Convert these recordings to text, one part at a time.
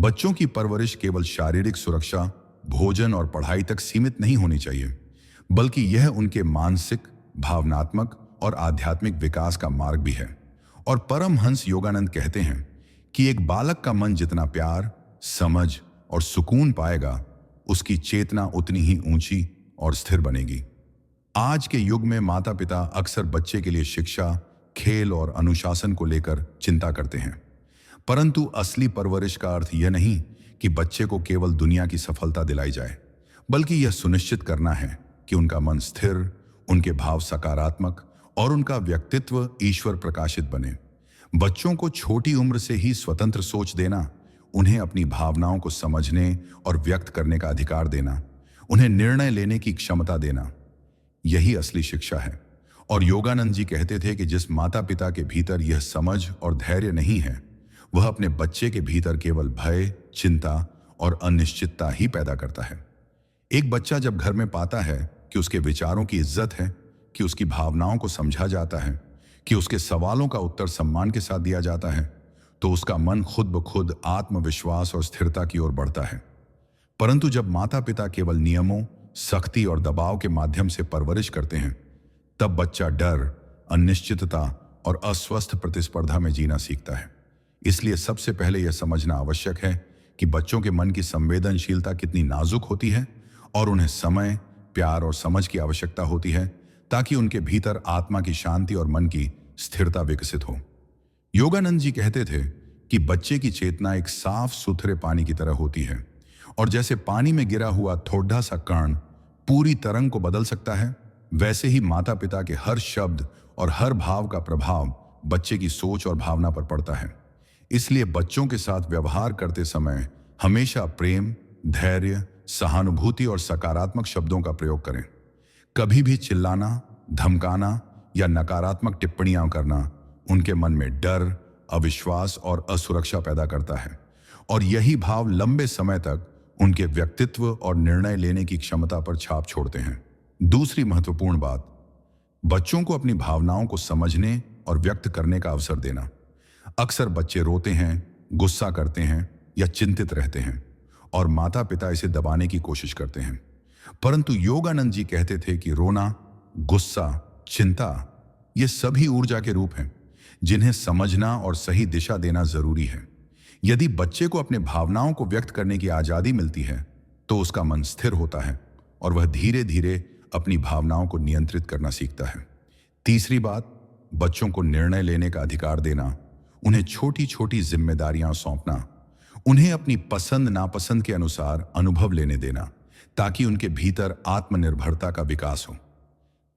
बच्चों की परवरिश केवल शारीरिक सुरक्षा, भोजन और पढ़ाई तक सीमित नहीं होनी चाहिए, बल्कि यह उनके मानसिक, भावनात्मक और आध्यात्मिक विकास का मार्ग भी है। और परमहंस योगानंद कहते हैं कि एक बालक का मन जितना प्यार, समझ और सुकून पाएगा, उसकी चेतना उतनी ही ऊंची और स्थिर बनेगी। आज के युग में माता पिता अक्सर बच्चे के लिए शिक्षा, खेल और अनुशासन को लेकर चिंता करते हैं, परंतु असली परवरिश का अर्थ यह नहीं कि बच्चे को केवल दुनिया की सफलता दिलाई जाए, बल्कि यह सुनिश्चित करना है कि उनका मन स्थिर, उनके भाव सकारात्मक और उनका व्यक्तित्व ईश्वर प्रकाशित बने। बच्चों को छोटी उम्र से ही स्वतंत्र सोच देना, उन्हें अपनी भावनाओं को समझने और व्यक्त करने का अधिकार देना, उन्हें निर्णय लेने की क्षमता देना, यही असली शिक्षा है। और योगानंद जी कहते थे कि जिस माता पिता के भीतर यह समझ और धैर्य नहीं है, वह अपने बच्चे के भीतर केवल भय, चिंता और अनिश्चितता ही पैदा करता है। एक बच्चा जब घर में पाता है कि उसके विचारों की इज्जत है, कि उसकी भावनाओं को समझा जाता है, कि उसके सवालों का उत्तर सम्मान के साथ दिया जाता है, तो उसका मन खुद ब खुद आत्मविश्वास और स्थिरता की ओर बढ़ता है। परंतु जब माता पिता केवल नियमों, सख्ती और दबाव के माध्यम से परवरिश करते हैं, तब बच्चा डर, अनिश्चितता और अस्वस्थ प्रतिस्पर्धा में जीना सीखता है। इसलिए सबसे पहले यह समझना आवश्यक है कि बच्चों के मन की संवेदनशीलता कितनी नाजुक होती है और उन्हें समय, प्यार और समझ की आवश्यकता होती है, ताकि उनके भीतर आत्मा की शांति और मन की स्थिरता विकसित हो। योगानंद जी कहते थे कि बच्चे की चेतना एक साफ सुथरे पानी की तरह होती है, और जैसे पानी में गिरा हुआ थोड़ा सा कण पूरी तरंग को बदल सकता है, वैसे ही माता पिता के हर शब्द और हर भाव का प्रभाव बच्चे की सोच और भावना पर पड़ता है। इसलिए बच्चों के साथ व्यवहार करते समय हमेशा प्रेम, धैर्य, सहानुभूति और सकारात्मक शब्दों का प्रयोग करें। कभी भी चिल्लाना, धमकाना या नकारात्मक टिप्पणियां करना उनके मन में डर, अविश्वास और असुरक्षा पैदा करता है, और यही भाव लंबे समय तक उनके व्यक्तित्व और निर्णय लेने की क्षमता पर छाप छोड़ते हैं। दूसरी महत्वपूर्ण बात, बच्चों को अपनी भावनाओं को समझने और व्यक्त करने का अवसर देना। अक्सर बच्चे रोते हैं, गुस्सा करते हैं या चिंतित रहते हैं, और माता पिता इसे दबाने की कोशिश करते हैं। परंतु योगानंद जी कहते थे कि रोना, गुस्सा, चिंता ये सभी ऊर्जा के रूप हैं, जिन्हें समझना और सही दिशा देना जरूरी है। यदि बच्चे को अपने भावनाओं को व्यक्त करने की आजादी मिलती है, तो उसका मन स्थिर होता है और वह धीरे धीरे अपनी भावनाओं को नियंत्रित करना सीखता है। तीसरी बात, बच्चों को निर्णय लेने का अधिकार देना, उन्हें छोटी छोटी जिम्मेदारियां सौंपना, उन्हें अपनी पसंद नापसंद के अनुसार अनुभव लेने देना, ताकि उनके भीतर आत्मनिर्भरता का विकास हो।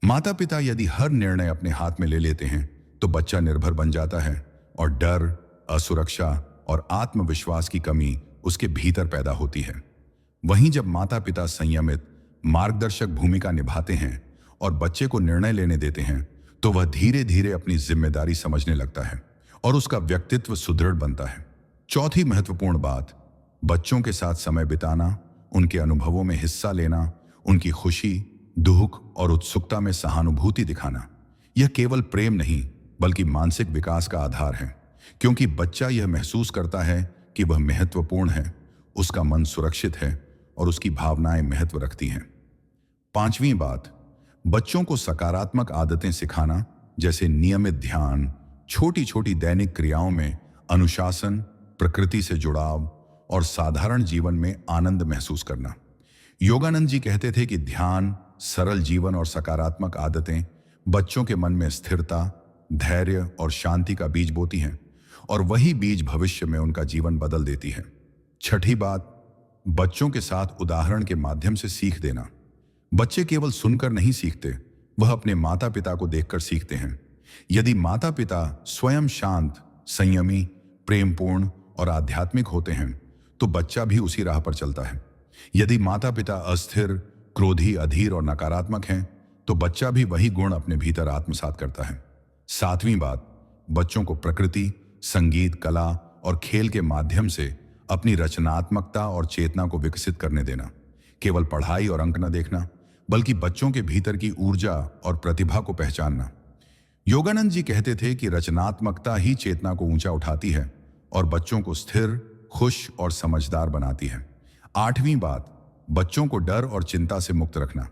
माता पिता यदि हर निर्णय अपने हाथ में ले लेते हैं, तो बच्चा निर्भर बन जाता है और डर, असुरक्षा और आत्मविश्वास की कमी उसके भीतर पैदा होती है। वहीं जब माता पिता संयमित, मार्गदर्शक भूमिका निभाते हैं और बच्चे को निर्णय लेने देते हैं, तो वह धीरे धीरे अपनी जिम्मेदारी समझने लगता है और उसका व्यक्तित्व सुदृढ़ बनता है। चौथी महत्वपूर्ण बात, बच्चों के साथ समय बिताना, उनके अनुभवों में हिस्सा लेना, उनकी खुशी, दुख और उत्सुकता में सहानुभूति दिखाना। यह केवल प्रेम नहीं, बल्कि मानसिक विकास का आधार है, क्योंकि बच्चा यह महसूस करता है कि वह महत्वपूर्ण है, उसका मन सुरक्षित है और उसकी भावनाएं महत्व रखती हैं। पांचवीं बात, बच्चों को सकारात्मक आदतें सिखाना, जैसे नियमित ध्यान, छोटी छोटी दैनिक क्रियाओं में अनुशासन, प्रकृति से जुड़ाव और साधारण जीवन में आनंद महसूस करना। योगानंद जी कहते थे कि ध्यान, सरल जीवन और सकारात्मक आदतें बच्चों के मन में स्थिरता, धैर्य और शांति का बीज बोती हैं, और वही बीज भविष्य में उनका जीवन बदल देती है। छठी बात, बच्चों के साथ उदाहरण के माध्यम से सीख देना। बच्चे केवल सुनकर नहीं सीखते, वह अपने माता पिता को देखकर सीखते हैं। यदि माता पिता स्वयं शांत, संयमी, प्रेमपूर्ण और आध्यात्मिक होते हैं, तो बच्चा भी उसी राह पर चलता है। यदि माता पिता अस्थिर, क्रोधी, अधीर और नकारात्मक हैं, तो बच्चा भी वही गुण अपने भीतर आत्मसात करता है। सातवीं बात, बच्चों को प्रकृति, संगीत, कला और खेल के माध्यम से अपनी रचनात्मकता और चेतना को विकसित करने देना। केवल पढ़ाई और अंक न देखना, बल्कि बच्चों के भीतर की ऊर्जा और प्रतिभा को पहचानना। योगानंद जी कहते थे कि रचनात्मकता ही चेतना को ऊंचा उठाती है और बच्चों को स्थिर, खुश और समझदार बनाती है। 8वीं बात, बच्चों को डर और चिंता से मुक्त रखना।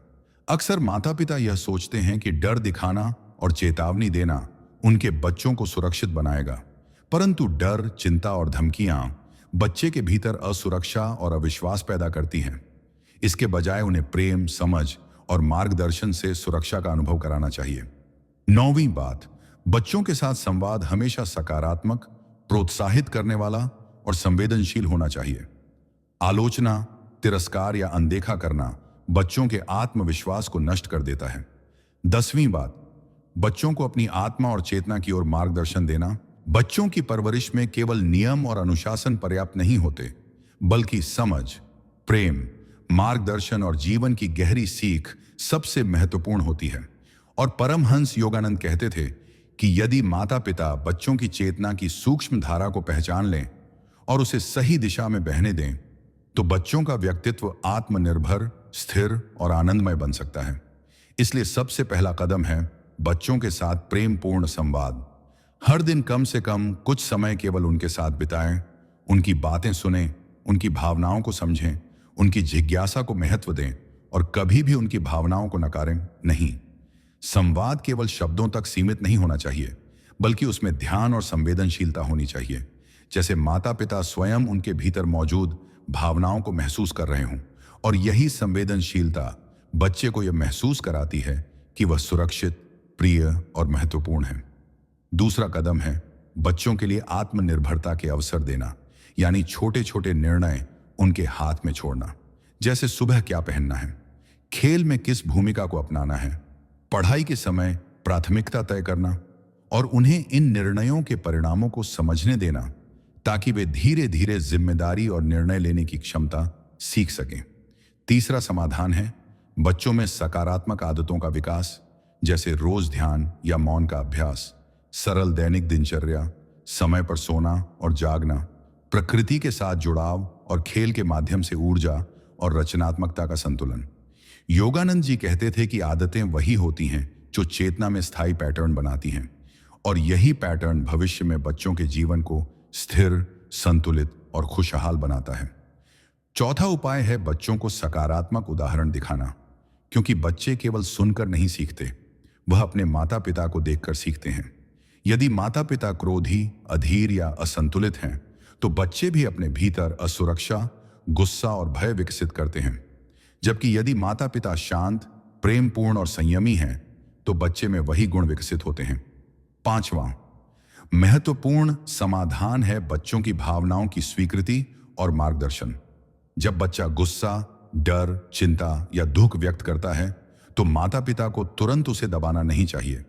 अक्सर माता पिता यह सोचते हैं कि डर दिखाना और चेतावनी देना उनके बच्चों को सुरक्षित बनाएगा, परंतु डर, चिंता और धमकियां बच्चे के भीतर असुरक्षा और अविश्वास पैदा करती हैं। इसके बजाय उन्हें प्रेम, समझ और मार्गदर्शन से सुरक्षा का अनुभव कराना चाहिए। 9वीं बात, बच्चों के साथ संवाद हमेशा सकारात्मक, प्रोत्साहित करने वाला और संवेदनशील होना चाहिए। आलोचना, तिरस्कार या अनदेखा करना बच्चों के आत्मविश्वास को नष्ट कर देता है। 10वीं बात, बच्चों को अपनी आत्मा और चेतना की ओर मार्गदर्शन देना। बच्चों की परवरिश में केवल नियम और अनुशासन पर्याप्त नहीं होते, बल्कि समझ, प्रेम, मार्गदर्शन और जीवन की गहरी सीख सबसे महत्वपूर्ण होती है। और परमहंस योगानंद कहते थे कि यदि माता पिता बच्चों की चेतना की सूक्ष्म धारा को पहचान लें और उसे सही दिशा में बहने दें, तो बच्चों का व्यक्तित्व आत्मनिर्भर, स्थिर और आनंदमय बन सकता है। इसलिए सबसे पहला कदम है बच्चों के साथ प्रेमपूर्ण संवाद। हर दिन कम से कम कुछ समय केवल उनके साथ बिताएं, उनकी बातें सुनें, उनकी भावनाओं को समझें, उनकी जिज्ञासा को महत्व दें और कभी भी उनकी भावनाओं को नकारें नहीं। संवाद केवल शब्दों तक सीमित नहीं होना चाहिए, बल्कि उसमें ध्यान और संवेदनशीलता होनी चाहिए, जैसे माता पिता स्वयं उनके भीतर मौजूद भावनाओं को महसूस कर रहे हों। और यही संवेदनशीलता बच्चे को यह महसूस कराती है कि वह सुरक्षित, प्रिय और महत्वपूर्ण है। दूसरा कदम है बच्चों के लिए आत्मनिर्भरता के अवसर देना, यानी छोटे छोटे निर्णय उनके हाथ में छोड़ना, जैसे सुबह क्या पहनना है, खेल में किस भूमिका को अपनाना है, पढ़ाई के समय प्राथमिकता तय करना, और उन्हें इन निर्णयों के परिणामों को समझने देना, ताकि वे धीरे धीरे जिम्मेदारी और निर्णय लेने की क्षमता सीख सकें। तीसरा समाधान है बच्चों में सकारात्मक आदतों का विकास, जैसे रोज ध्यान या मौन का अभ्यास, सरल दैनिक दिनचर्या, समय पर सोना और जागना, प्रकृति के साथ जुड़ाव और खेल के माध्यम से ऊर्जा और रचनात्मकता का संतुलन। योगानंद जी कहते थे कि आदतें वही होती हैं जो चेतना में स्थायी पैटर्न बनाती हैं, और यही पैटर्न भविष्य में बच्चों के जीवन को स्थिर, संतुलित और खुशहाल बनाता है। चौथा उपाय है बच्चों को सकारात्मक उदाहरण दिखाना, क्योंकि बच्चे केवल सुनकर नहीं सीखते, वह अपने माता पिता को देखकर सीखते हैं। यदि माता पिता क्रोधी, अधीर या असंतुलित हैं, तो बच्चे भी अपने भीतर असुरक्षा, गुस्सा और भय विकसित करते हैं। जबकि यदि माता पिता शांत, प्रेमपूर्ण और संयमी हैं, तो बच्चे में वही गुण विकसित होते हैं। 5वां महत्वपूर्ण समाधान है बच्चों की भावनाओं की स्वीकृति और मार्गदर्शन। जब बच्चा गुस्सा, डर, चिंता या दुख व्यक्त करता है, तो माता पिता को तुरंत उसे दबाना नहीं चाहिए,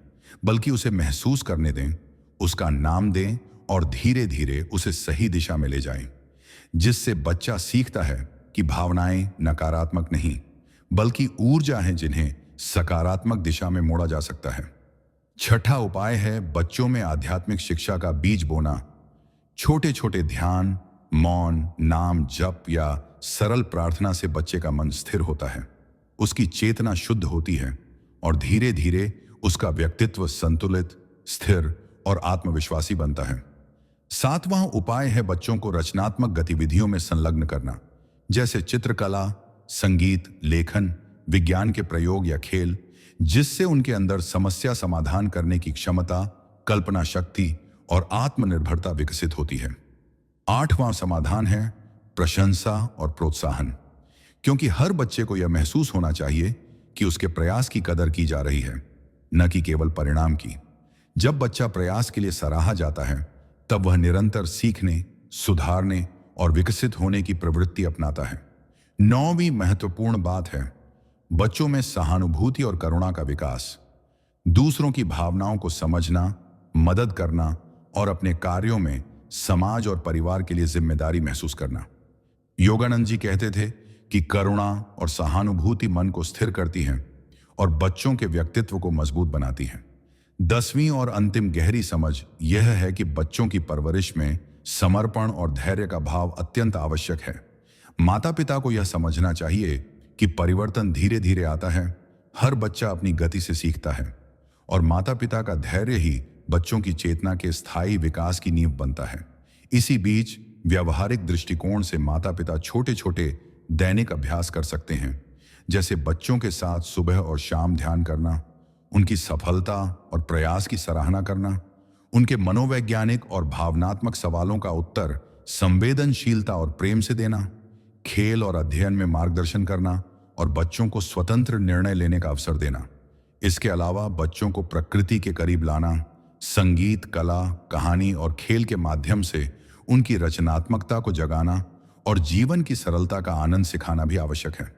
बल्कि उसे महसूस करने दें, उसका नाम दें और धीरे धीरे उसे सही दिशा में ले जाएं, जिससे बच्चा सीखता है कि भावनाएं नकारात्मक नहीं, बल्कि ऊर्जा हैं जिन्हें सकारात्मक दिशा में मोड़ा जा सकता है। छठा उपाय है बच्चों में आध्यात्मिक शिक्षा का बीज बोना। छोटे छोटे ध्यान, मौन, नाम जप या सरल प्रार्थना से बच्चे का मन स्थिर होता है, उसकी चेतना शुद्ध होती है और धीरे धीरे उसका व्यक्तित्व संतुलित, स्थिर और आत्मविश्वासी बनता है। 7वां उपाय है बच्चों को रचनात्मक गतिविधियों में संलग्न करना, जैसे चित्रकला, संगीत, लेखन, विज्ञान के प्रयोग या खेल, जिससे उनके अंदर समस्या समाधान करने की क्षमता, कल्पना शक्ति और आत्मनिर्भरता विकसित होती है। 8वां समाधान है प्रशंसा और प्रोत्साहन, क्योंकि हर बच्चे को यह महसूस होना चाहिए कि उसके प्रयास की कदर की जा रही है, न कि केवल परिणाम की। जब बच्चा प्रयास के लिए सराहा जाता है, तब वह निरंतर सीखने, सुधारने और विकसित होने की प्रवृत्ति अपनाता है। 9वीं महत्वपूर्ण बात है बच्चों में सहानुभूति और करुणा का विकास। दूसरों की भावनाओं को समझना, मदद करना और अपने कार्यों में समाज और परिवार के लिए जिम्मेदारी महसूस करना। योगानंद जी कहते थे कि करुणा और सहानुभूति मन को स्थिर करती हैं और बच्चों के व्यक्तित्व को मजबूत बनाती हैं। 10वीं और अंतिम गहरी समझ यह है कि बच्चों की परवरिश में समर्पण और धैर्य का भाव अत्यंत आवश्यक है। माता पिता को यह समझना चाहिए कि परिवर्तन धीरे धीरे आता है, हर बच्चा अपनी गति से सीखता है और माता पिता का धैर्य ही बच्चों की चेतना के स्थायी विकास की नींव बनता है। इसी बीच व्यवहारिक दृष्टिकोण से माता पिता छोटे छोटे दैनिक अभ्यास कर सकते हैं, जैसे बच्चों के साथ सुबह और शाम ध्यान करना, उनकी सफलता और प्रयास की सराहना करना, उनके मनोवैज्ञानिक और भावनात्मक सवालों का उत्तर संवेदनशीलता और प्रेम से देना, खेल और अध्ययन में मार्गदर्शन करना और बच्चों को स्वतंत्र निर्णय लेने का अवसर देना। इसके अलावा बच्चों को प्रकृति के करीब लाना, संगीत, कला, कहानी और खेल के माध्यम से उनकी रचनात्मकता को जगाना और जीवन की सरलता का आनंद सिखाना भी आवश्यक है।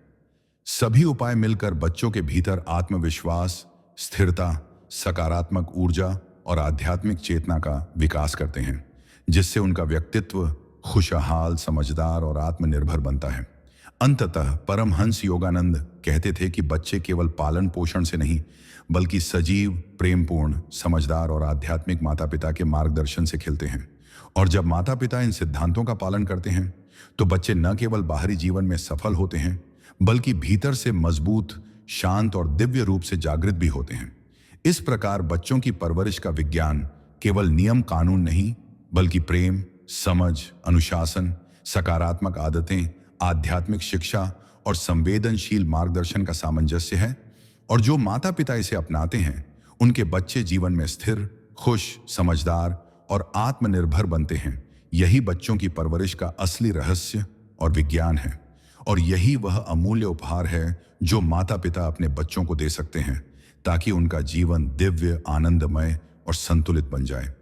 सभी उपाय मिलकर बच्चों के भीतर आत्मविश्वास, स्थिरता, सकारात्मक ऊर्जा और आध्यात्मिक चेतना का विकास करते हैं, जिससे उनका व्यक्तित्व खुशहाल, समझदार और आत्मनिर्भर बनता है। अंततः परमहंस योगानंद कहते थे कि बच्चे केवल पालन पोषण से नहीं, बल्कि सजीव, प्रेमपूर्ण, समझदार और आध्यात्मिक माता पिता के मार्गदर्शन से खिलते हैं। और जब माता पिता इन सिद्धांतों का पालन करते हैं तो बच्चे न केवल बाहरी जीवन में सफल होते हैं, बल्कि भीतर से मजबूत, शांत और दिव्य रूप से जागृत भी होते हैं। इस प्रकार बच्चों की परवरिश का विज्ञान केवल नियम कानून नहीं, बल्कि प्रेम, समझ, अनुशासन, सकारात्मक आदतें, आध्यात्मिक शिक्षा और संवेदनशील मार्गदर्शन का सामंजस्य है। और जो माता पिता इसे अपनाते हैं, उनके बच्चे जीवन में स्थिर, खुश, समझदार और आत्मनिर्भर बनते हैं। यही बच्चों की परवरिश का असली रहस्य और विज्ञान है। और यही वह अमूल्य उपहार है जो माता पिता अपने बच्चों को दे सकते हैं, ताकि उनका जीवन दिव्य, आनंदमय और संतुलित बन जाए।